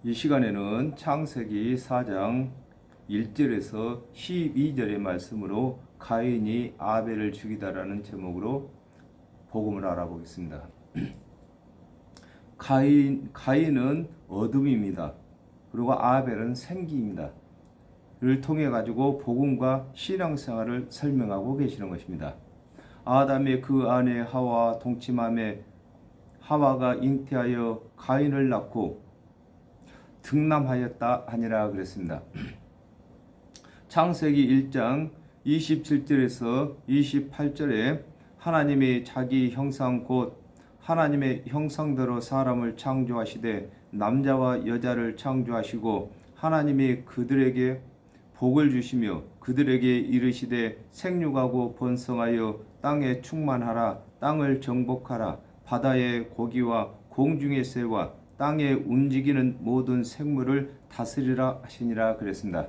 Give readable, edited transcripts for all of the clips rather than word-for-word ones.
이 시간에는 창세기 4장 1절에서 12절의 말씀으로 가인이 아벨을 죽이다라는 제목으로 복음을 알아보겠습니다. 가인은 어둠입니다. 그리고 아벨은 생기입니다. 를 통해 가지고 복음과 신앙생활을 설명하고 계시는 것입니다. 아담의 그 아내 하와 동침함에 하와가 잉태하여 가인을 낳고 등남하였다 하니라 그랬습니다. 창세기 1장 27절에서 28절에 하나님이 자기 형상 곧 하나님의 형상대로 사람을 창조하시되 남자와 여자를 창조하시고 하나님이 그들에게 복을 주시며 그들에게 이르시되 생육하고 번성하여 땅에 충만하라. 땅을 정복하라. 바다의 고기와 공중의 새와 땅에 움직이는 모든 생물을 다스리라 하시니라 그랬습니다.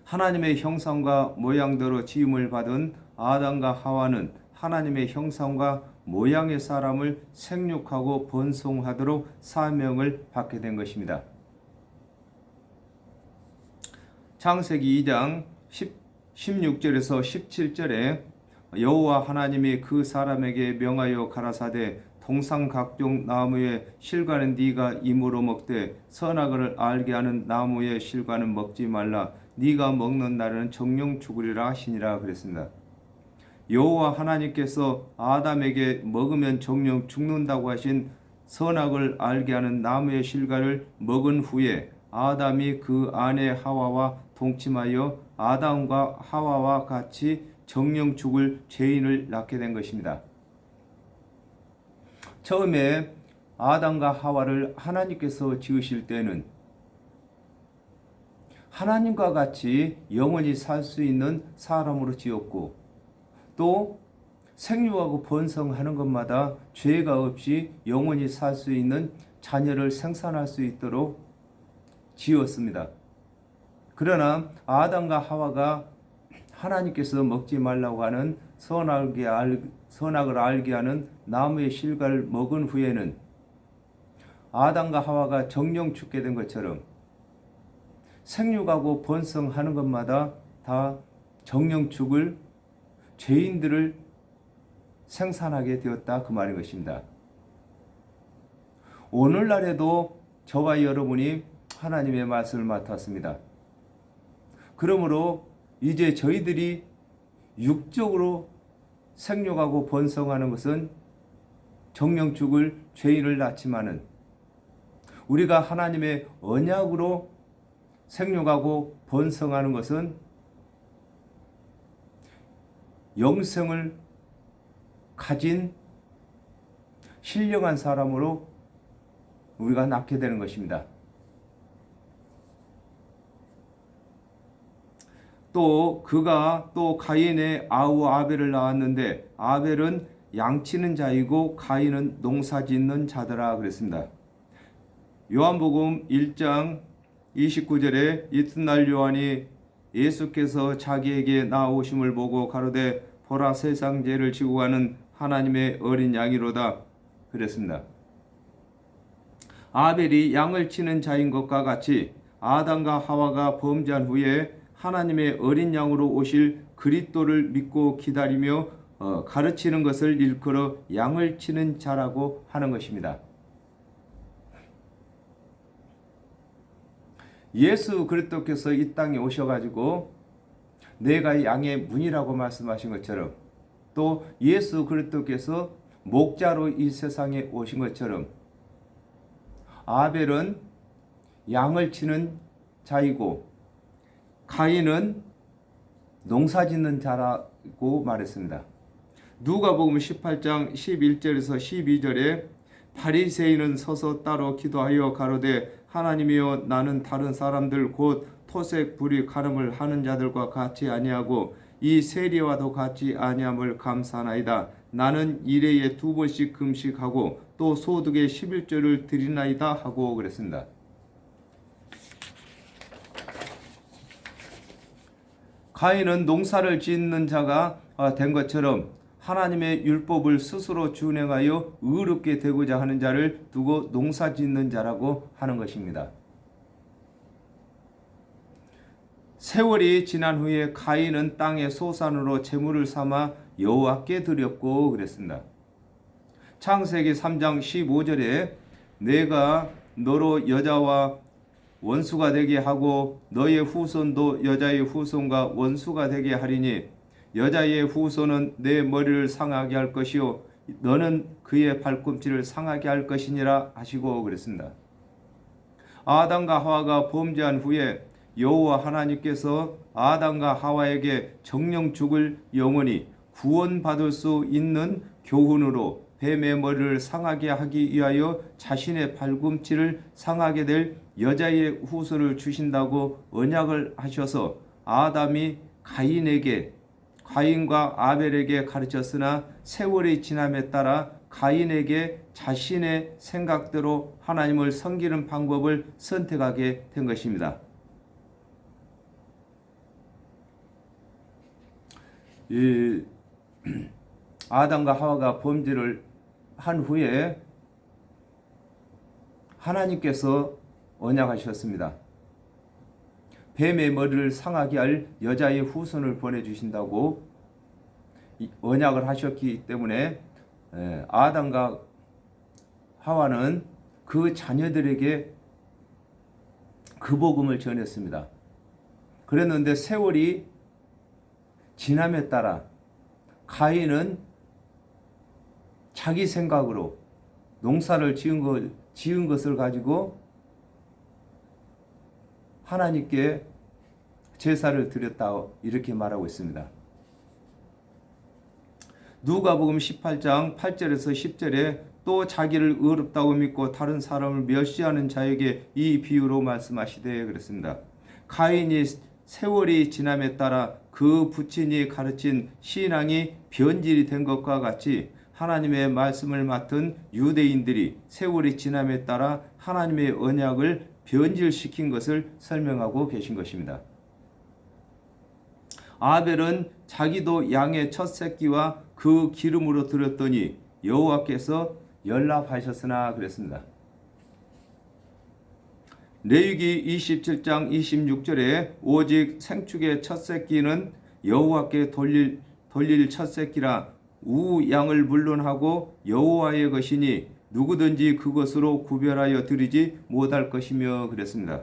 하나님의 형상과 모양대로 지음을 받은 아담과 하와는 하나님의 형상과 모양의 사람을 생육하고 번성하도록 사명을 받게 된 것입니다. 창세기 2장 16절에서 17절에 여호와 하나님이 그 사람에게 명하여 가라사대 동상 각종 나무의 실과는 네가 임으로 먹되 선악을 알게 하는 나무의 실과는 먹지 말라. 네가 먹는 날에는 정령 죽으리라 하시니라 그랬습니다. 여호와 하나님께서 아담에게 먹으면 정령 죽는다고 하신 선악을 알게 하는 나무의 실과를 먹은 후에 아담이 그 아내 하와와 동침하여 아담과 하와와 같이 정령 죽을 죄인을 낳게 된 것입니다. 처음에 아담과 하와를 하나님께서 지으실 때는 하나님과 같이 영원히 살 수 있는 사람으로 지었고 또 생육하고 번성하는 것마다 죄가 없이 영원히 살 수 있는 자녀를 생산할 수 있도록 지었습니다. 그러나 아담과 하와가 하나님께서 먹지 말라고 하는 선악을 알게 하는 나무의 실과를 먹은 후에는 아담과 하와가 정령 죽게 된 것처럼 생육하고 번성하는 것마다 다 정령 죽을 죄인들을 생산하게 되었다 그 말인 것입니다. 오늘날에도 저와 여러분이 하나님의 말씀을 맡았습니다. 그러므로 이제 저희들이 육적으로 생육하고 번성하는 것은 정령 죽을 죄인을 낳지만은 우리가 하나님의 언약으로 생육하고 번성하는 것은 영생을 가진 신령한 사람으로 우리가 낳게 되는 것입니다. 또 그가 또 가인의 아우 아벨을 낳았는데 아벨은 양치는 자이고 가인은 농사짓는 자더라 그랬습니다. 요한복음 1장 29절에 이튿날 요한이 예수께서 자기에게 나오심을 보고 가로되 보라 세상 죄를 지고 가는 하나님의 어린 양이로다 그랬습니다. 아벨이 양을 치는 자인 것과 같이 아담과 하와가 범죄한 후에 하나님의 어린 양으로 오실 그리스도를 믿고 기다리며 가르치는 것을 일컬어 양을 치는 자라고 하는 것입니다. 예수 그리스도께서 이 땅에 오셔가지고 내가 양의 문이라고 말씀하신 것처럼 또 예수 그리스도께서 목자로 이 세상에 오신 것처럼 아벨은 양을 치는 자이고 가인은 농사짓는 자라고 말했습니다. 누가복음 18장 11절에서 12절에 바리새인은 서서 따로 기도하여 가로되 하나님이여 나는 다른 사람들 곧 토색 불이 가늠을 하는 자들과 같이 아니하고 이 세리와도 같이 아니함을 감사하나이다. 나는 일회에 2번씩 금식하고 또 소득의 11조를 드리나이다 하고 그랬습니다. 가인은 농사를 짓는 자가 된 것처럼 하나님의 율법을 스스로 준행하여 의롭게 되고자 하는 자를 두고 농사짓는 자라고 하는 것입니다. 세월이 지난 후에 가인은 땅의 소산으로 제물을 삼아 여호와께 드렸고 그랬습니다. 창세기 3장 15절에 내가 너로 여자와 원수가 되게 하고 너의 후손도 여자의 후손과 원수가 되게 하리니 여자의 후손은 내 머리를 상하게 할 것이요 너는 그의 발꿈치를 상하게 할 것이니라 하시고 그랬습니다. 아담과 하와가 범죄한 후에 여호와 하나님께서 아담과 하와에게 정령 죽을 영혼이 구원받을 수 있는 교훈으로 뱀의 머리를 상하게 하기 위하여 자신의 발꿈치를 상하게 될 여자의 후손을 주신다고 언약을 하셔서 아담이 가인과 아벨에게 가르쳤으나 세월이 지남에 따라 가인에게 자신의 생각대로 하나님을 섬기는 방법을 선택하게 된 것입니다. 아담과 하와가 범죄를 한 후에 하나님께서 언약하셨습니다. 뱀의 머리를 상하게 할 여자의 후손을 보내주신다고 언약을 하셨기 때문에 아담과 하와는 그 자녀들에게 그 복음을 전했습니다. 그랬는데 세월이 지남에 따라 가인은 자기 생각으로 농사를 지은 것을 가지고 하나님께 제사를 드렸다 이렇게 말하고 있습니다. 누가복음 18장 8절에서 10절에 또 자기를 의롭다고 믿고 다른 사람을 멸시하는 자에게 이 비유로 말씀하시되 그랬습니다. 가인이 세월이 지남에 따라 그 부친이 가르친 신앙이 변질이 된 것과 같이 하나님의 말씀을 맡은 유대인들이 세월이 지남에 따라 하나님의 언약을 변질시킨 것을 설명하고 계신 것입니다. 아벨은 자기도 양의 첫 새끼와 그 기름으로 드렸더니 여호와께서 연락하셨으나 그랬습니다. 레위기 27장 26절에 오직 생축의 첫 새끼는 여호와께 돌릴 첫 새끼라 우양을 물론하고 여호와의 것이니 누구든지 그것으로 구별하여 드리지 못할 것이며 그랬습니다.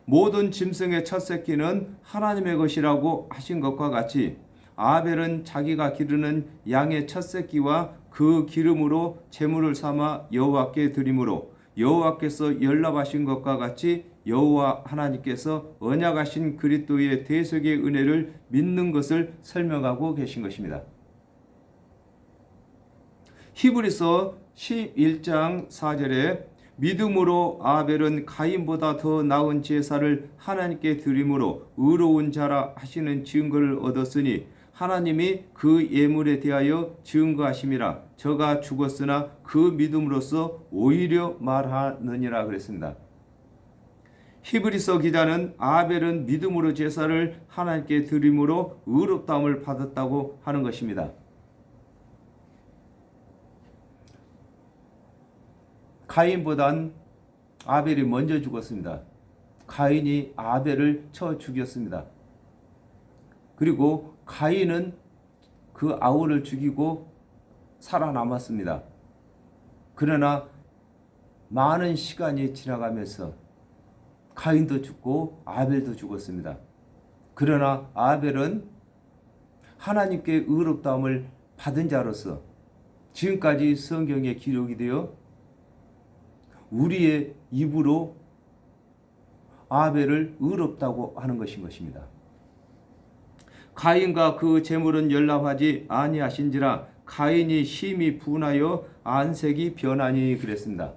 모든 짐승의 첫 새끼는 하나님의 것이라고 하신 것과 같이 아벨은 자기가 기르는 양의 첫 새끼와 그 기름으로 제물을 삼아 여호와께 드림으로 여호와께서 연락하신 것과 같이 여호와 하나님께서 언약하신 그리스도의 대속의 은혜를 믿는 것을 설명하고 계신 것입니다. 히브리서 11장 4절에 믿음으로 아벨은 가인보다 더 나은 제사를 하나님께 드림으로 의로운 자라 하시는 증거를 얻었으니 하나님이 그 예물에 대하여 증거하심이라 저가 죽었으나 그 믿음으로써 오히려 말하느니라 그랬습니다. 히브리서 기자는 아벨은 믿음으로 제사를 하나님께 드림으로 의롭다함을 받았다고 하는 것입니다. 가인보단 아벨이 먼저 죽었습니다. 가인이 아벨을 쳐 죽였습니다. 그리고 가인은 그 아우를 죽이고 살아남았습니다. 그러나 많은 시간이 지나가면서 가인도 죽고 아벨도 죽었습니다. 그러나 아벨은 하나님께 의롭다함을 받은 자로서 지금까지 성경에 기록이 되어 우리의 입으로 아벨을 의롭다고 하는 것입니다. 가인과 그 제물은 연락하지 아니하신지라 가인이 심히 분하여 안색이 변하니 그랬습니다.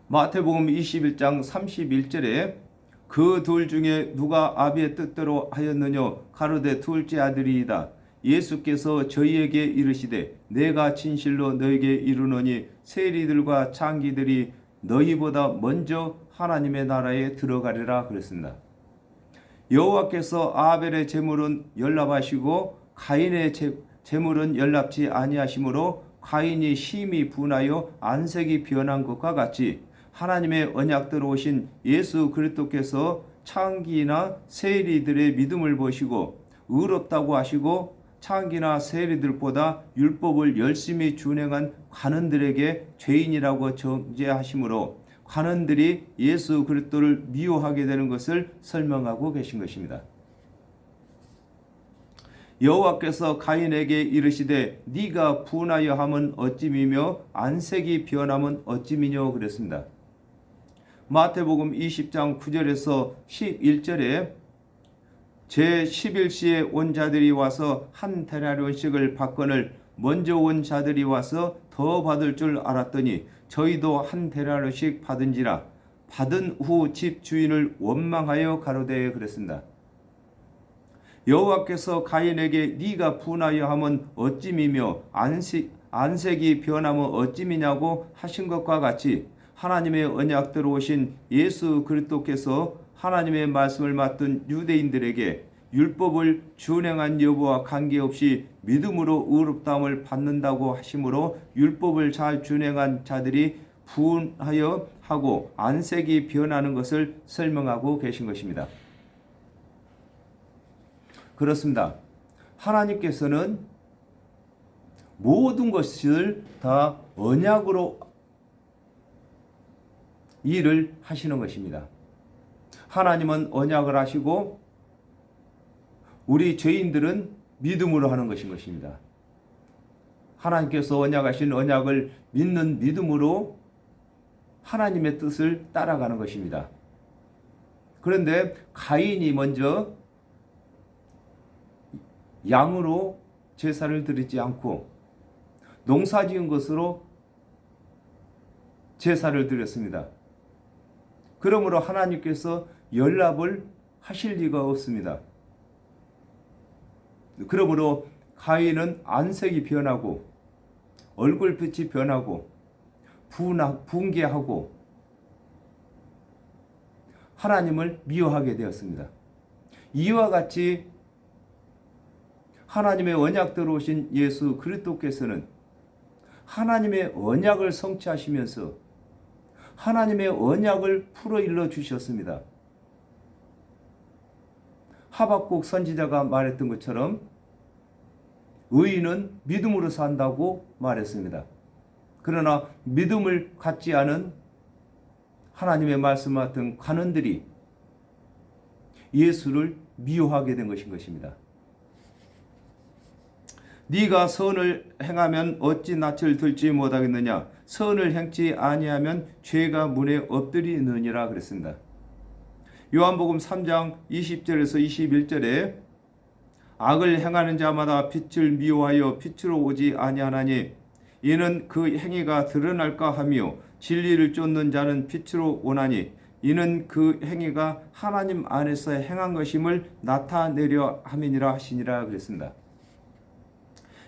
마태복음 21장 31절에 그 둘 중에 누가 아비의 뜻대로 하였느냐 가로되 둘째 아들이이다. 예수께서 저희에게 이르시되 내가 진실로 너에게 이르노니 세리들과 창기들이 너희보다 먼저 하나님의 나라에 들어가리라 그랬습니다. 여호와께서 아벨의 제물은 연납하시고 가인의 제물은 연납지 아니하시므로 가인이 심히 분하여 안색이 변한 것과 같이 하나님의 언약대로 오신 예수 그리스도께서 창기나 세리들의 믿음을 보시고 의롭다고 하시고 창기나 세리들보다 율법을 열심히 준행한 관원들에게 죄인이라고 정죄하시므로 관원들이 예수 그리스도를 미워하게 되는 것을 설명하고 계신 것입니다. 여호와께서 가인에게 이르시되 네가 분하여 함은 어찌미며 안색이 변함은 어찌미뇨 그랬습니다. 마태복음 20장 9절에서 11절에 제11시에 온 자들이 와서 한 데나리온씩을 받거늘 먼저 온 자들이 와서 더 받을 줄 알았더니 저희도 한 데나리온씩 받은지라 받은 후 집 주인을 원망하여 가로되 그랬습니다. 여호와께서 가인에게 네가 분하여 함은 어찌미며 안색이 변하면 어찌미냐고 하신 것과 같이 하나님의 언약대로 오신 예수 그리스도께서 하나님의 말씀을 맡은 유대인들에게 율법을 준행한 여부와 관계없이 믿음으로 의롭다함을 받는다고 하시므로 율법을 잘 준행한 자들이 분하여 하고 안색이 변하는 것을 설명하고 계신 것입니다. 그렇습니다. 하나님께서는 모든 것을 다 언약으로 일을 하시는 것입니다. 하나님은 언약을 하시고 우리 죄인들은 믿음으로 하는 것입니다. 하나님께서 언약하신 언약을 믿는 믿음으로 하나님의 뜻을 따라가는 것입니다. 그런데 가인이 먼저 양으로 제사를 드리지 않고 농사지은 것으로 제사를 드렸습니다. 그러므로 하나님께서 연락을 하실 리가 없습니다. 그러므로 가인은 안색이 변하고 얼굴빛이 변하고 분개하고 하나님을 미워하게 되었습니다. 이와 같이 하나님의 언약대로 오신 예수 그리스도께서는 하나님의 언약을 성취하시면서 하나님의 언약을 풀어일러 주셨습니다. 하박국 선지자가 말했던 것처럼 의인은 믿음으로 산다고 말했습니다. 그러나 믿음을 갖지 않은 하나님의 말씀 같은 관원들이 예수를 미워하게 된 것입니다. 네가 선을 행하면 어찌 낯을 들지 못하겠느냐 선을 행치 아니하면 죄가 문에 엎드리느니라 그랬습니다. 요한복음 3장 20절에서 21절에 악을 행하는 자마다 빛을 미워하여 빛으로 오지 아니하나니 이는 그 행위가 드러날까 하며 진리를 쫓는 자는 빛으로 오나니 이는 그 행위가 하나님 안에서 행한 것임을 나타내려 함이니라 하시니라 그랬습니다.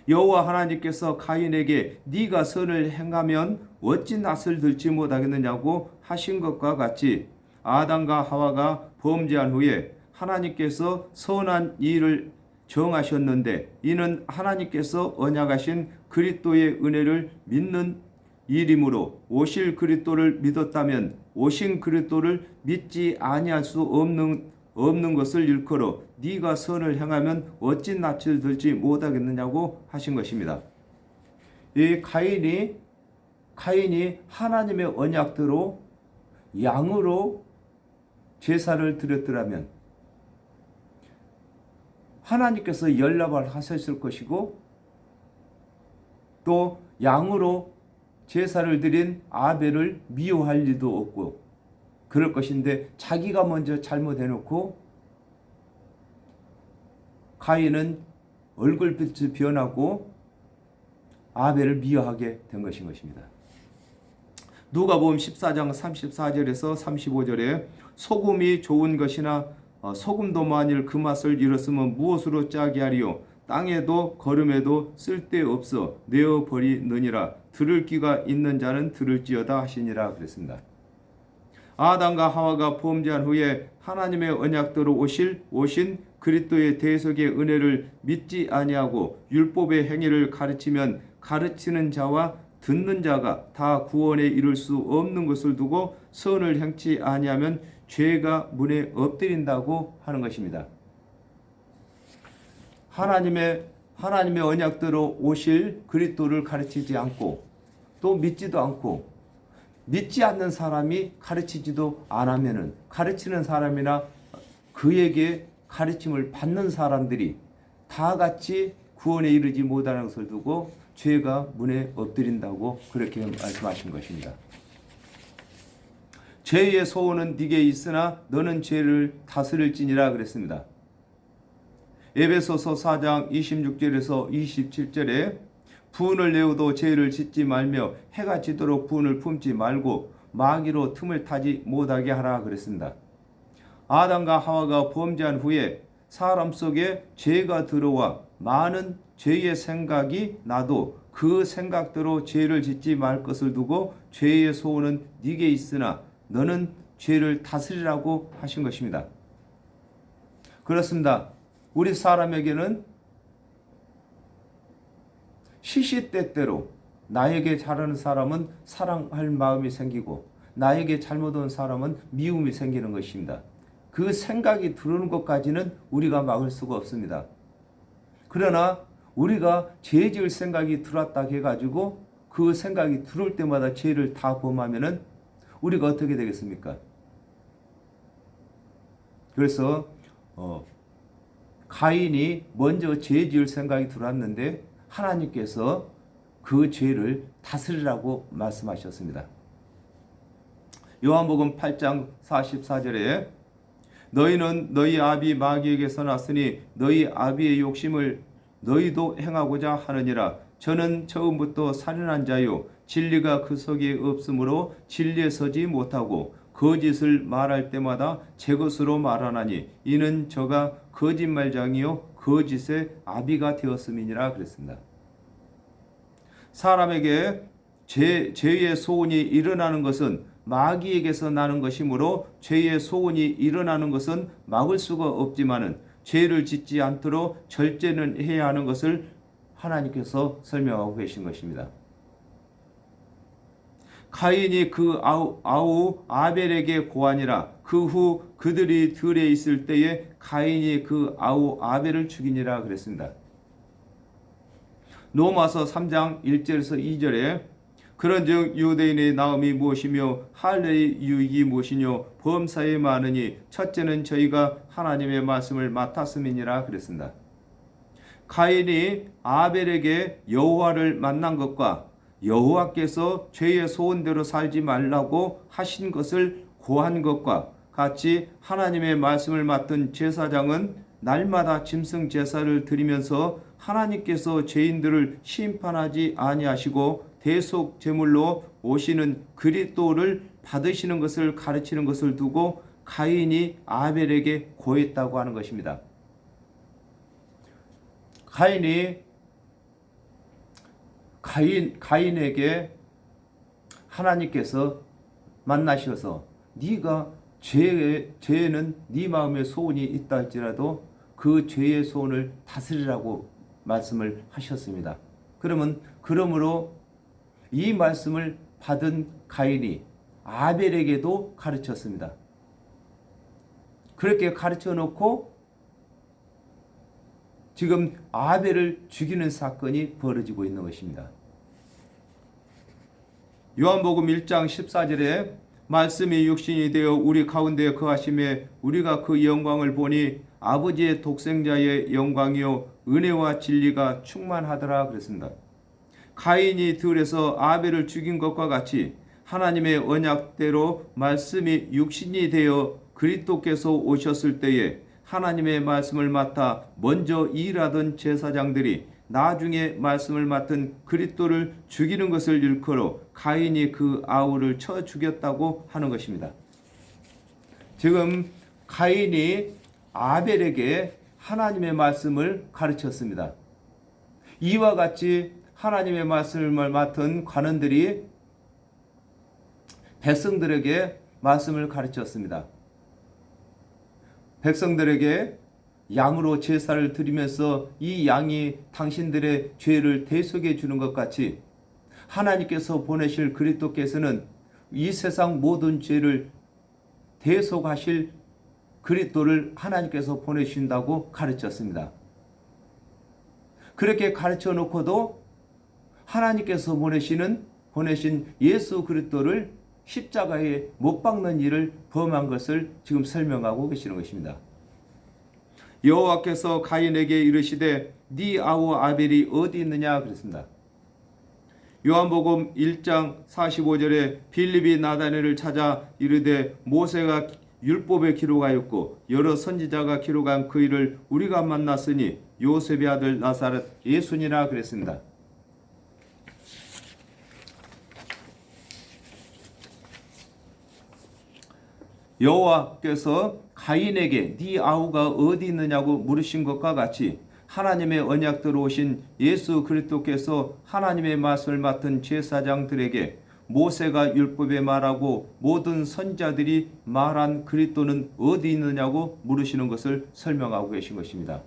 여호와 하나님께서 가인에게 네가 선을 행하면 어찌 낯을 들지 못하겠느냐고 하신 것과 같이 아담과 하와가 범죄한 후에 하나님께서 선한 일을 정하셨는데 이는 하나님께서 언약하신 그리스도의 은혜를 믿는 일이므로 오실 그리스도를 믿었다면 오신 그리스도를 믿지 아니할 수 없는 것을 일컬어 네가 선을 행하면 어찌 낯을 들지 못하겠느냐고 하신 것입니다. 이 가인이 하나님의 언약대로 양으로 제사를 드렸더라면 하나님께서 연락을 하셨을 것이고 또 양으로 제사를 드린 아벨을 미워할 리도 없고 그럴 것인데 자기가 먼저 잘못해놓고 가인은 얼굴빛이 변하고 아벨을 미워하게 된 것입니다. 누가복음 14장 34절에서 35절에 소금이 좋은 것이나 소금도 만일 그 맛을 잃었으면 무엇으로 짜게 하리요 땅에도 거름에도 쓸데없어 내어버리느니라 들을 귀가 있는 자는 들을지어다 하시니라 그랬습니다. 아담과 하와가 범죄한 후에 하나님의 언약대로 오신 그리스도의 대속의 은혜를 믿지 아니하고 율법의 행위를 가르치면 가르치는 자와 듣는 자가 다 구원에 이를 수 없는 것을 두고 선을 행치 아니하면 죄가 문에 엎드린다고 하는 것입니다. 하나님의 언약대로 오실 그리스도를 가르치지 않고 또 믿지도 않고 믿지 않는 사람이 가르치지도 않으면은 가르치는 사람이나 그에게 가르침을 받는 사람들이 다 같이 구원에 이르지 못하는 것을 두고 죄가 문에 엎드린다고 그렇게 말씀하신 것입니다. 죄의 소원은 네게 있으나 너는 죄를 다스릴지니라 그랬습니다. 에베소서 4장 26절에서 27절에 분을 내어도 죄를 짓지 말며 해가 지도록 분을 품지 말고 마귀로 틈을 타지 못하게 하라 그랬습니다. 아담과 하와가 범죄한 후에 사람 속에 죄가 들어와 많은 죄의 생각이 나도 그 생각대로 죄를 짓지 말 것을 두고 죄의 소원은 네게 있으나 너는 죄를 다스리라고 하신 것입니다. 그렇습니다. 우리 사람에게는 시시때때로 나에게 잘하는 사람은 사랑할 마음이 생기고 나에게 잘못한 사람은 미움이 생기는 것입니다. 그 생각이 들어오는 것까지는 우리가 막을 수가 없습니다. 그러나 우리가 죄 지을 생각이 들어왔다 해가지고 그 생각이 들어올 때마다 죄를 다 범하면은 우리가 어떻게 되겠습니까? 그래서 가인이 먼저 죄 지을 생각이 들어왔는데 하나님께서 그 죄를 다스리라고 말씀하셨습니다. 요한복음 8장 44절에 너희는 너희 아비 마귀에게서 났으니 너희 아비의 욕심을 너희도 행하고자 하느니라. 저는 처음부터 살인한 자요 진리가 그 속에 없으므로 진리에 서지 못하고 거짓을 말할 때마다 제 것으로 말하나니 이는 저가 거짓말장이요 거짓의 아비가 되었음이니라 그랬습니다. 사람에게 죄의 소원이 일어나는 것은 마귀에게서 나는 것이므로 죄의 소원이 일어나는 것은 막을 수가 없지만은 죄를 짓지 않도록 절제는 해야 하는 것을 하나님께서 설명하고 계신 것입니다. 가인이 그 아우 아벨에게 고하니라. 그 후 그들이 들에 있을 때에 가인이 그 아우 아벨을 죽이니라 그랬습니다. 로마서 3장 1절에서 2절에 그런즉 유대인의 나음이 무엇이며 할례의 유익이 무엇이뇨 범사에 많으니 첫째는 저희가 하나님의 말씀을 맡았음이니라 그랬습니다. 가인이 아벨에게 여호와를 만난 것과 여호와께서 죄의 소원대로 살지 말라고 하신 것을 고한 것과 같이 하나님의 말씀을 맡은 제사장은 날마다 짐승 제사를 드리면서 하나님께서 죄인들을 심판하지 아니하시고 대속 제물로 오시는 그리스도를 받으시는 것을 가르치는 것을 두고 가인이 아벨에게 고했다고 하는 것입니다. 가인에게 하나님께서 만나셔서 네가 죄는 네 마음에 소원이 있다 할지라도 그 죄의 소원을 다스리라고 말씀을 하셨습니다. 그러므로 이 말씀을 받은 가인이 아벨에게도 가르쳤습니다. 그렇게 가르쳐 놓고 지금 아벨을 죽이는 사건이 벌어지고 있는 것입니다. 요한복음 1장 14절에 말씀이 육신이 되어 우리 가운데 거하심에 우리가 그 영광을 보니 아버지의 독생자의 영광이요 은혜와 진리가 충만하더라 그랬습니다. 가인이 들에서 아벨을 죽인 것과 같이 하나님의 언약대로 말씀이 육신이 되어 그리스도께서 오셨을 때에 하나님의 말씀을 맡아 먼저 일하던 제사장들이 나중에 말씀을 맡은 그리스도를 죽이는 것을 일컬어 가인이 그 아우를 쳐 죽였다고 하는 것입니다. 지금 가인이 아벨에게 하나님의 말씀을 가르쳤습니다. 이와 같이 하나님의 말씀을 맡은 관원들이 백성들에게 말씀을 가르쳤습니다. 백성들에게 양으로 제사를 드리면서 이 양이 당신들의 죄를 대속해 주는 것 같이 하나님께서 보내실 그리스도께서는 이 세상 모든 죄를 대속하실 그리스도를 하나님께서 보내신다고 가르쳤습니다. 그렇게 가르쳐 놓고도 하나님께서 보내신 예수 그리스도를 십자가에 못 박는 일을 범한 것을 지금 설명하고 계시는 것입니다. 여호와께서 가인에게 이르시되 네 아우 아벨이 어디 있느냐 그랬습니다. 요한복음 1장 45절에 빌립이 나다네를 찾아 이르되 모세가 율법에 기록하였고 여러 선지자가 기록한 그 일을 우리가 만났으니 요셉의 아들 나사렛 예수니라 그랬습니다. 여호와께서 가인에게 네 아우가 어디 있느냐고 물으신 것과 같이 하나님의 언약대로 오신 예수 그리스도께서 하나님의 말씀을 맡은 제사장들에게 모세가 율법에 말하고 모든 선지자들이 말한 그리스도는 어디 있느냐고 물으시는 것을 설명하고 계신 것입니다.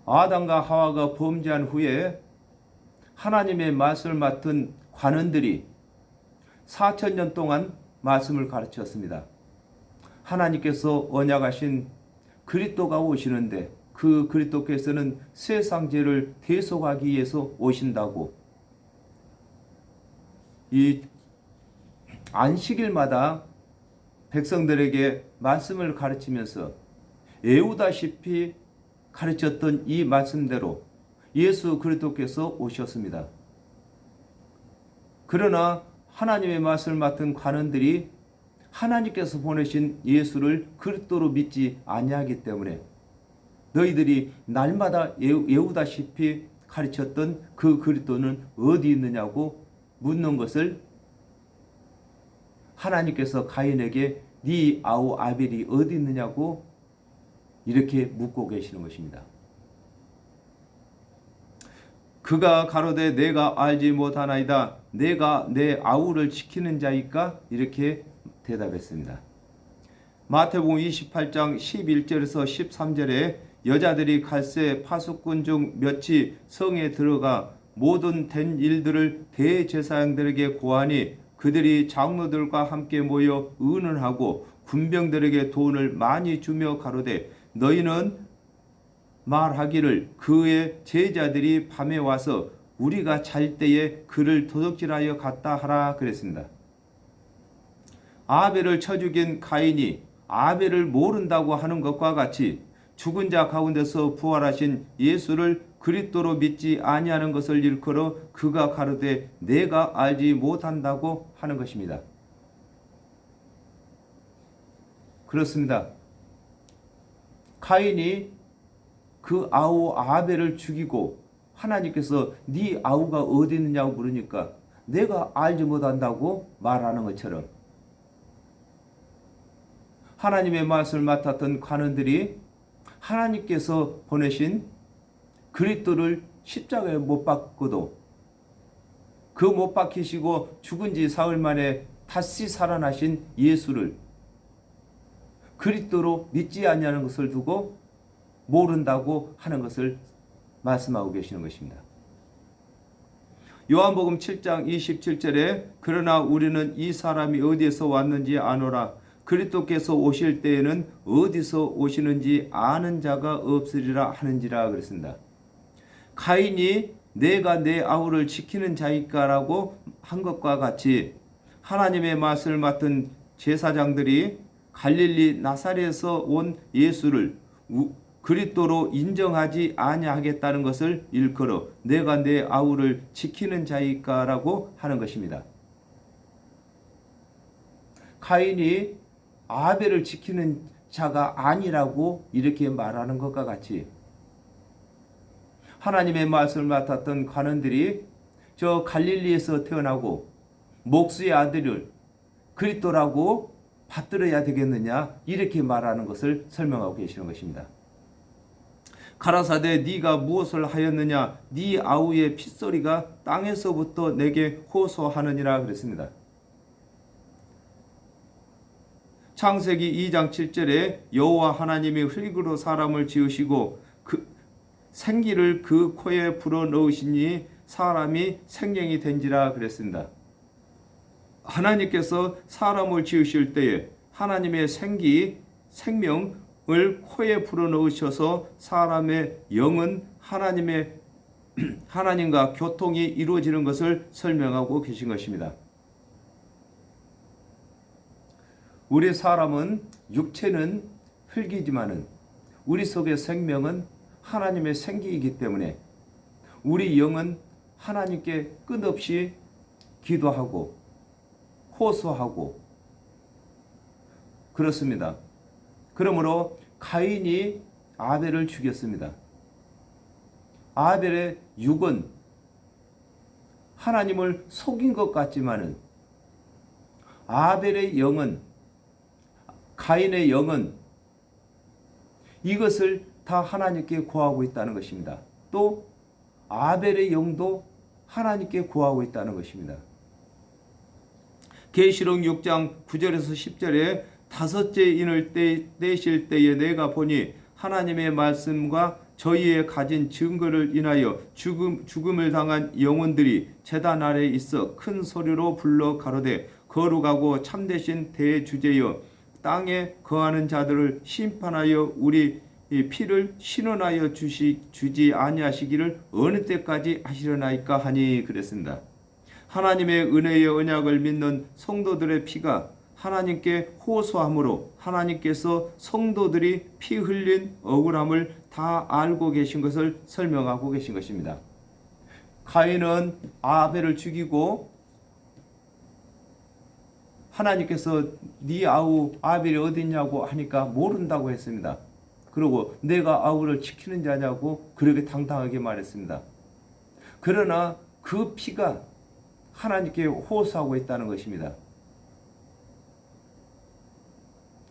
아담과 하와가 범죄한 후에 하나님의 말씀을 맡은 관원들이 4000년 동안 말씀을 가르쳤습니다. 하나님께서 언약하신 그리스도가 오시는데 그 그리스도께서는 세상 죄를 대속하기 위해서 오신다고 이 안식일마다 백성들에게 말씀을 가르치면서 애우다시피 가르쳤던 이 말씀대로 예수 그리스도께서 오셨습니다. 그러나 하나님의 말씀을 맡은 관원들이 하나님께서 보내신 예수를 그리스도로 믿지 아니하기 때문에 너희들이 날마다 외우다시피 가르쳤던 그 그리스도는 어디 있느냐고 묻는 것을 하나님께서 가인에게 네 아우 아벨이 어디 있느냐고 이렇게 묻고 계시는 것입니다. 그가 가로되 내가 알지 못하나이다. 내가 내 아우를 지키는 자이까? 이렇게 대답했습니다. 마태복음 28장 11절에서 13절에 여자들이 갈새 파수꾼 중 몇이 성에 들어가 모든 된 일들을 대제사장들에게 고하니 그들이 장로들과 함께 모여 의논하고 군병들에게 돈을 많이 주며 가로되 너희는 말하기를 그의 제자들이 밤에 와서 우리가 잘 때에 그를 도둑질하여 갔다 하라 그랬습니다. 아벨을 쳐 죽인 가인이 아벨을 모른다고 하는 것과 같이 죽은 자 가운데서 부활하신 예수를 그리스도로 믿지 아니하는 것을 일컬어 그가 가로되 내가 알지 못한다고 하는 것입니다. 그렇습니다. 가인이 그 아우 아벨을 죽이고 하나님께서 네 아우가 어디 있느냐고 물으니까 내가 알지 못한다고 말하는 것처럼 하나님의 말씀을 맡았던 관원들이 하나님께서 보내신 그리스도를 십자가에 못 박고도 그 못 박히시고 죽은 지 사흘 만에 다시 살아나신 예수를 그리스도로 믿지 아니하는 것을 두고 모른다고 하는 것을 말씀하고 계시는 것입니다. 요한복음 7장 27절에 그러나 우리는 이 사람이 어디에서 왔는지 아노라. 그리스도께서 오실 때에는 어디서 오시는지 아는 자가 없으리라 하는지라 그랬습니다. 가인이 내가 내 아우를 지키는 자이까라고 한 것과 같이 하나님의 말씀을 맡은 제사장들이 갈릴리 나사렛에서 온 예수를 그리스도로 인정하지 아니하겠다는 것을 일컬어 내가 내 아우를 지키는 자이까라고 하는 것입니다. 가인이 아벨을 지키는 자가 아니라고 이렇게 말하는 것과 같이 하나님의 말씀을 맡았던 관원들이 저 갈릴리에서 태어나고 목수의 아들을 그리스도라고 받들어야 되겠느냐 이렇게 말하는 것을 설명하고 계시는 것입니다. 가라사대 네가 무엇을 하였느냐? 네 아우의 핏소리가 땅에서부터 내게 호소하느니라 그랬습니다. 창세기 2장 7절에 여호와 하나님이 흙으로 사람을 지으시고 그 생기를 그 코에 불어넣으시니 사람이 생명이 된지라 그랬습니다. 하나님께서 사람을 지으실 때에 하나님의 생명을 코에 불어넣으셔서 사람의 영은 하나님과 교통이 이루어지는 것을 설명하고 계신 것입니다. 우리 사람은 육체는 흙이지만은 우리 속의 생명은 하나님의 생기이기 때문에 우리 영은 하나님께 끝없이 기도하고 호소하고 그렇습니다. 그러므로 가인이 아벨을 죽였습니다. 아벨의 육은 하나님을 속인 것 같지만은 아벨의 영은, 가인의 영은 이것을 다 하나님께 구하고 있다는 것입니다. 또 아벨의 영도 하나님께 구하고 있다는 것입니다. 계시록 6장 9절에서 10절에 다섯째 인을 떼실 때에 내가 보니 하나님의 말씀과 저희의 가진 증거를 인하여 죽음을 당한 영혼들이 제단 아래 있어 큰 소리로 불러 가로되 거룩하고 참되신 대주제여 땅에 거하는 자들을 심판하여 우리 피를 신원하여 주지 아니하시기를 어느 때까지 하시려나이까 하니 그랬습니다. 하나님의 은혜의 언약을 믿는 성도들의 피가 하나님께 호소함으로 하나님께서 성도들이 피 흘린 억울함을 다 알고 계신 것을 설명하고 계신 것입니다. 가인은 아벨을 죽이고 하나님께서 네 아우 아벨이 어디 있냐고 하니까 모른다고 했습니다. 그리고 내가 아우를 지키는 자냐고 그렇게 당당하게 말했습니다. 그러나 그 피가 하나님께 호소하고 있다는 것입니다.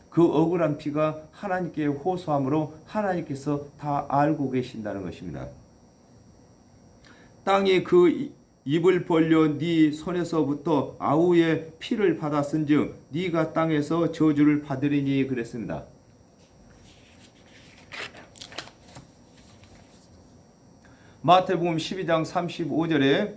그 억울한 피가 하나님께 호소함으로 하나님께서 다 알고 계신다는 것입니다. 땅이 그 입을 벌려 네 손에서부터 아우의 피를 받았은즉 네가 땅에서 저주를 받으리니 그랬습니다. 마태복음 12장 35절에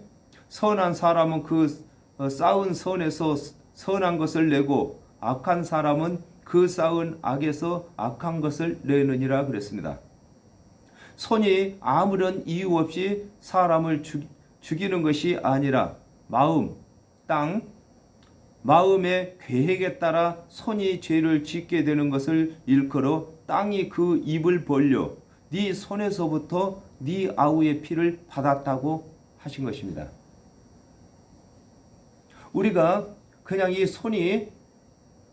선한 사람은 그 쌓은 선에서 선한 것을 내고 악한 사람은 그 쌓은 악에서 악한 것을 내느니라 그랬습니다. 손이 아무런 이유 없이 사람을 죽이는 것이 아니라 마음의 계획에 따라 손이 죄를 짓게 되는 것을 일컬어 땅이 그 입을 벌려 네 손에서부터 네 아우의 피를 받았다고 하신 것입니다. 우리가 그냥 이 손이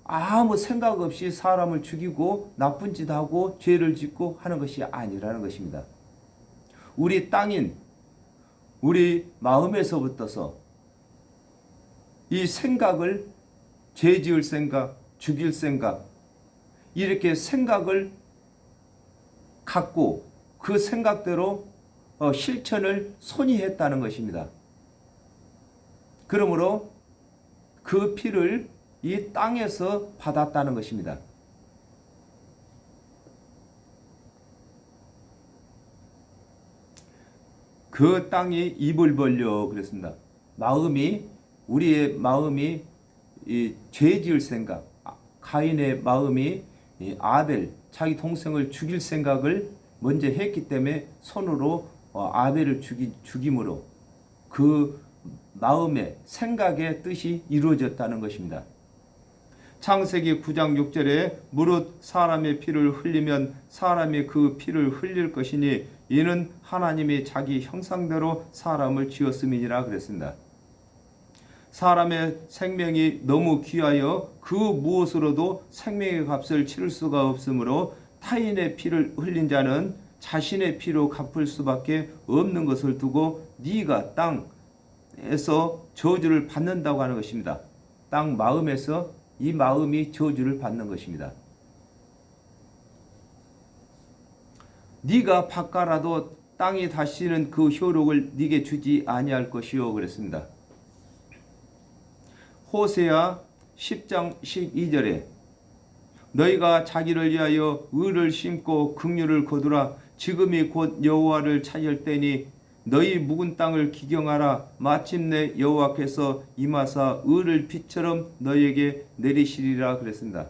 아무 생각 없이 사람을 죽이고 나쁜 짓 하고 죄를 짓고 하는 것이 아니라는 것입니다. 우리 땅인 우리 마음에서부터서 이 생각을 죄 지을 생각, 죽일 생각 이렇게 생각을 갖고 그 생각대로 실천을 손이 했다는 것입니다. 그러므로 그 피를 이 땅에서 받았다는 것입니다. 그 땅이 입을 벌려 그랬습니다. 우리의 마음이 이 죄 지을 생각, 가인의 마음이 이 아벨, 자기 동생을 죽일 생각을 먼저 했기 때문에 손으로 아벨을 죽임으로 그 마음의 생각의 뜻이 이루어졌다는 것입니다. 창세기 9장 6절에 무릇 사람의 피를 흘리면 사람이 그 피를 흘릴 것이니 이는 하나님이 자기 형상대로 사람을 지었음이니라 그랬습니다. 사람의 생명이 너무 귀하여 그 무엇으로도 생명의 값을 치를 수가 없으므로 타인의 피를 흘린 자는 자신의 피로 갚을 수밖에 없는 것을 두고 네가 땅에서 저주를 받는다고 하는 것입니다. 땅 마음에서 이 마음이 저주를 받는 것입니다. 네가 바꿔라도 땅이 다시는 그 효력을 네게 주지 아니할 것이요 그랬습니다. 호세아 10장 12절에 너희가 자기를 위하여 의를 심고 긍휼을 거두라. 지금이 곧 여호와를 찾을 때니 너희 묵은 땅을 기경하라. 마침내 여호와께서 임하사 의를 빛처럼 너희에게 내리시리라 그랬습니다.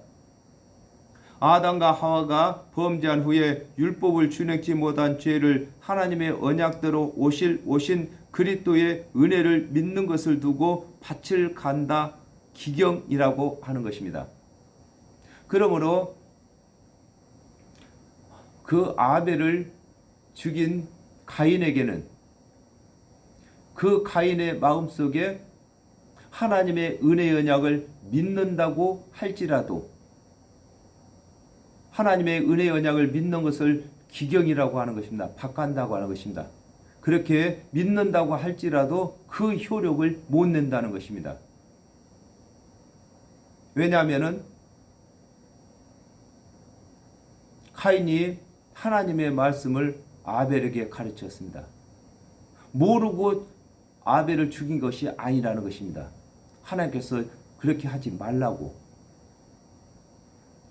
아담과 하와가 범죄한 후에 율법을 준행치 못한 죄를 하나님의 언약대로 오신 그리스도의 은혜를 믿는 것을 두고 밭을 간다 기경이라고 하는 것입니다. 그러므로 그 아벨을 죽인 가인에게는 그 가인의 마음속에 하나님의 은혜의 언약을 믿는다고 할지라도 하나님의 은혜의 언약을 믿는 것을 기경이라고 하는 것입니다. 바꾼다고 하는 것입니다. 그렇게 믿는다고 할지라도 그 효력을 못 낸다는 것입니다. 왜냐하면 가인이 하나님의 말씀을 아벨에게 가르쳤습니다. 모르고 아벨을 죽인 것이 아니라는 것입니다. 하나님께서 그렇게 하지 말라고.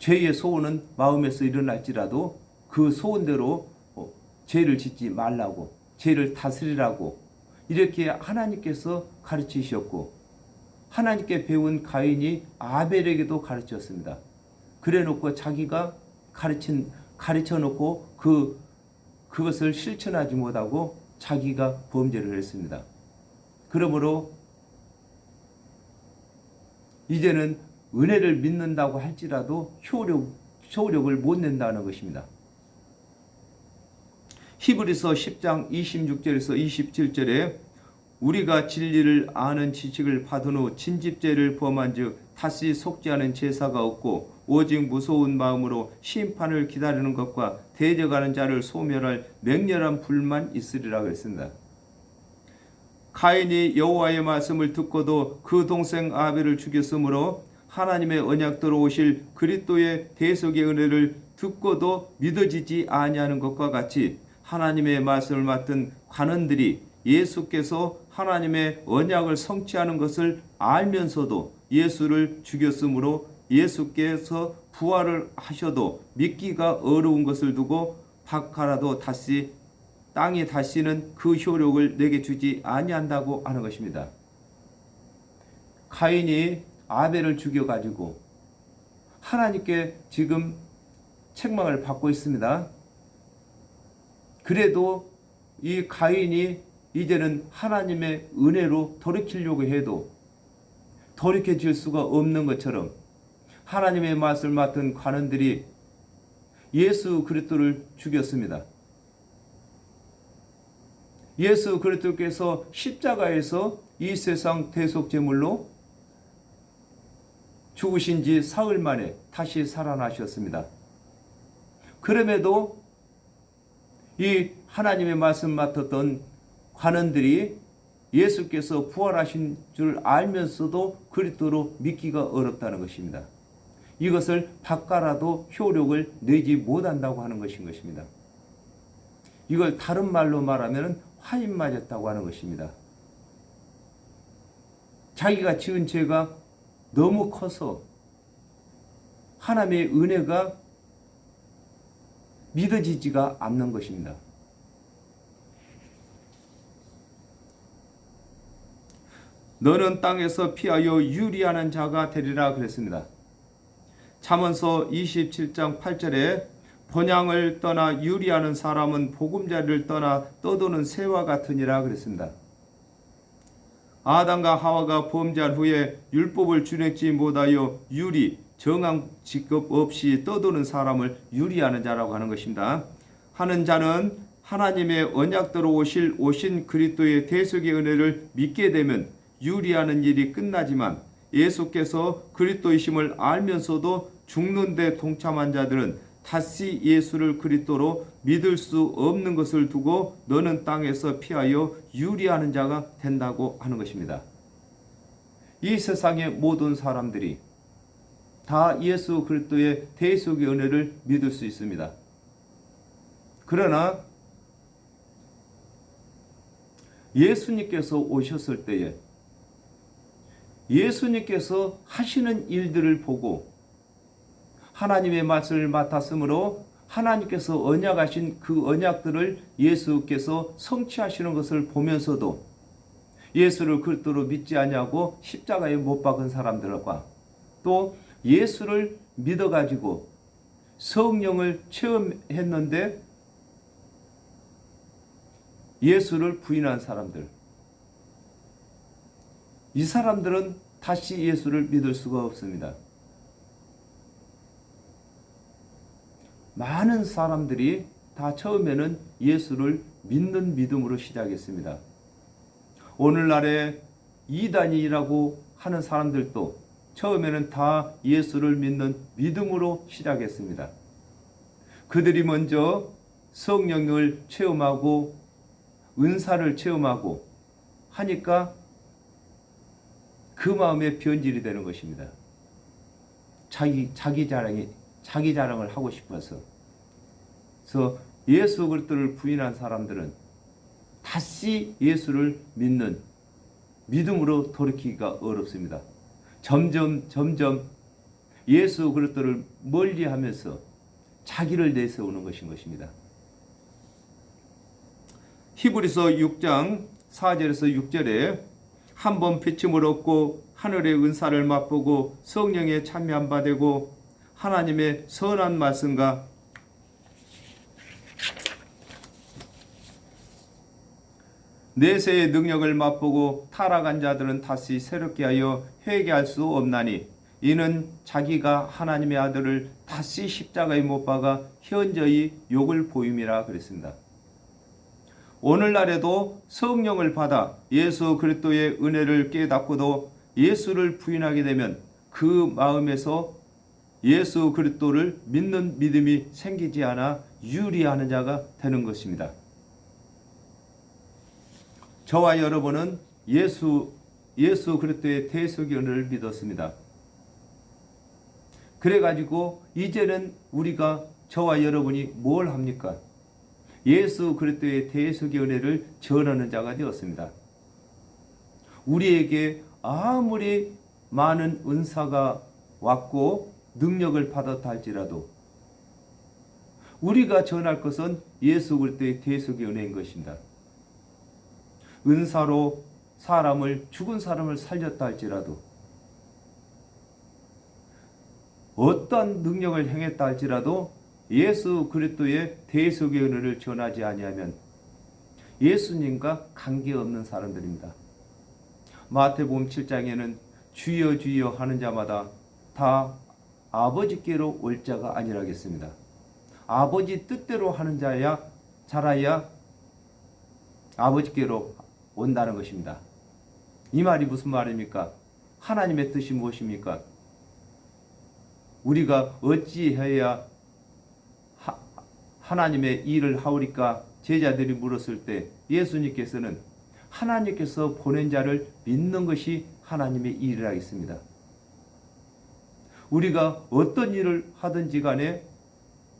죄의 소원은 마음에서 일어날지라도 그 소원대로 죄를 짓지 말라고, 죄를 다스리라고 이렇게 하나님께서 가르치셨고 하나님께 배운 가인이 아벨에게도 가르쳤습니다. 그래놓고 자기가 가르쳐놓고 그것을 실천하지 못하고 자기가 범죄를 했습니다. 그러므로 이제는 은혜를 믿는다고 할지라도 효력을 못 낸다는 것입니다. 히브리서 10장 26절에서 27절에 우리가 진리를 아는 지식을 받은 후 진집죄를 범한 즉 다시 속지 않은 제사가 없고 오직 무서운 마음으로 심판을 기다리는 것과 대적하는 자를 소멸할 맹렬한 불만 있으리라 그랬습니다. 가인이 여호와의 말씀을 듣고도 그 동생 아벨을 죽였으므로 하나님의 언약대로 오실 그리스도의 대속의 은혜를 듣고도 믿어지지 아니하는 것과 같이 하나님의 말씀을 맡은 관원들이 예수께서 하나님의 언약을 성취하는 것을 알면서도 예수를 죽였으므로 예수께서 부활을 하셔도 믿기가 어려운 것을 두고 박하라도 다시 땅이 다시는 그 효력을 내게 주지 아니한다고 하는 것입니다. 가인이 아벨을 죽여가지고 하나님께 지금 책망을 받고 있습니다. 그래도 이 가인이 이제는 하나님의 은혜로 돌이키려고 해도 돌이켜질 수가 없는 것처럼 하나님의 말씀을 맡은 관원들이 예수 그리스도를 죽였습니다. 예수 그리스도께서 십자가에서 이 세상 대속 제물로 죽으신 지 사흘 만에 다시 살아나셨습니다. 그럼에도 이 하나님의 말씀 맡았던 관원들이 예수께서 부활하신 줄 알면서도 그리스도로 믿기가 어렵다는 것입니다. 이것을 바꿔라도 효력을 내지 못한다고 하는 것인 것입니다. 이걸 다른 말로 말하면 화인 맞았다고 하는 것입니다. 자기가 지은 죄가 너무 커서 하나님의 은혜가 믿어지지가 않는 것입니다. 너는 땅에서 피하여 유리하는 자가 되리라 그랬습니다. 잠언서 27장 8절에 번향을 떠나 유리하는 사람은 보금자리를 떠나 떠도는 새와 같으니라 그랬습니다. 아담과 하와가 범죄한 후에 율법을 준행치 못하여 정한 직업 없이 떠도는 사람을 유리하는 자라고 하는 것입니다. 하는 자는 하나님의 언약대로 오신 그리스도의 대속의 은혜를 믿게 되면 유리하는 일이 끝나지만 예수께서 그리스도이심을 알면서도 죽는 데 동참한 자들은 다시 예수를 그리스도로 믿을 수 없는 것을 두고 너는 땅에서 피하여 유리하는 자가 된다고 하는 것입니다. 이 세상의 모든 사람들이 다 예수 그리스도의 대속의 은혜를 믿을 수 있습니다. 그러나 예수님께서 오셨을 때에 예수님께서 하시는 일들을 보고 하나님의 말씀을 맡았으므로 하나님께서 언약하신 그 언약들을 예수께서 성취하시는 것을 보면서도 예수를 그리스도로 믿지 아니하고 십자가에 못 박은 사람들과 또 예수를 믿어가지고 성령을 체험했는데 예수를 부인한 사람들, 이 사람들은 다시 예수를 믿을 수가 없습니다. 많은 사람들이 다 처음에는 예수를 믿는 믿음으로 시작했습니다. 오늘날의 이단이라고 하는 사람들도 처음에는 다 예수를 믿는 믿음으로 시작했습니다. 그들이 먼저 성령을 체험하고 은사를 체험하고 하니까 그 마음에 변질이 되는 것입니다. 자기 자랑을 하고 싶어서. 그래서 예수 그리스도를 부인한 사람들은 다시 예수를 믿는 믿음으로 돌이키기가 어렵습니다. 점점 예수 그리스도를 멀리하면서 자기를 내세우는 것입니다. 히브리서 6장 4절에서 6절에 한번 비침을 얻고 하늘의 은사를 맛보고 성령에 참여한 바 되고 하나님의 선한 말씀과 내세의 능력을 맛보고 타락한 자들은 다시 새롭게 하여 회개할 수 없나니 이는 자기가 하나님의 아들을 다시 십자가에 못 박아 현저히 욕을 보임이라 그랬습니다. 오늘날에도 성령을 받아 예수 그리스도의 은혜를 깨닫고도 예수를 부인하게 되면 그 마음에서 예수 그리스도를 믿는 믿음이 생기지 않아 유리하는 자가 되는 것입니다. 저와 여러분은 예수 그리스도의 대속의 은혜를 믿었습니다. 그래가지고 이제는 우리가 저와 여러분이 뭘 합니까? 예수 그리스도의 대속의 은혜를 전하는 자가 되었습니다. 우리에게 아무리 많은 은사가 왔고 능력을 받았다 할지라도 우리가 전할 것은 예수 그리스도의 대속의 은혜인 것입니다. 은사로 죽은 사람을 살렸다 할지라도 어떤 능력을 행했다 할지라도 예수 그리스도의 대속의 은혜를 전하지 아니하면 예수님과 관계없는 사람들입니다. 마태복음 7장에는 주여 주여 하는 자마다 다 아버지께로 올 자가 아니라겠습니다. 아버지 뜻대로 하는 자라야 아버지께로 온다는 것입니다. 이 말이 무슨 말입니까? 하나님의 뜻이 무엇입니까? 우리가 어찌해야 하나님의 일을 하오리까 제자들이 물었을 때 예수님께서는 하나님께서 보낸 자를 믿는 것이 하나님의 일이라 했습니다. 우리가 어떤 일을 하든지 간에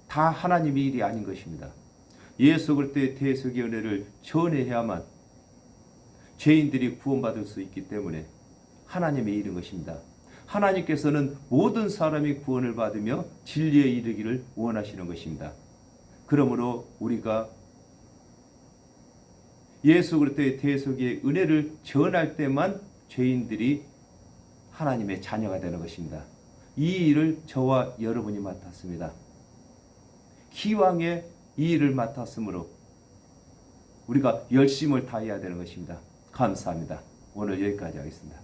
다 하나님의 일이 아닌 것입니다. 예수 그리스도의 대속의 은혜를 전해야만 죄인들이 구원받을 수 있기 때문에 하나님의 일인 것입니다. 하나님께서는 모든 사람이 구원을 받으며 진리에 이르기를 원하시는 것입니다. 그러므로 우리가 예수 그리스도의 대속의 은혜를 전할 때만 죄인들이 하나님의 자녀가 되는 것입니다. 이 일을 저와 여러분이 맡았습니다. 기왕에 이 일을 맡았으므로 우리가 열심을 다해야 되는 것입니다. 감사합니다. 오늘 여기까지 하겠습니다.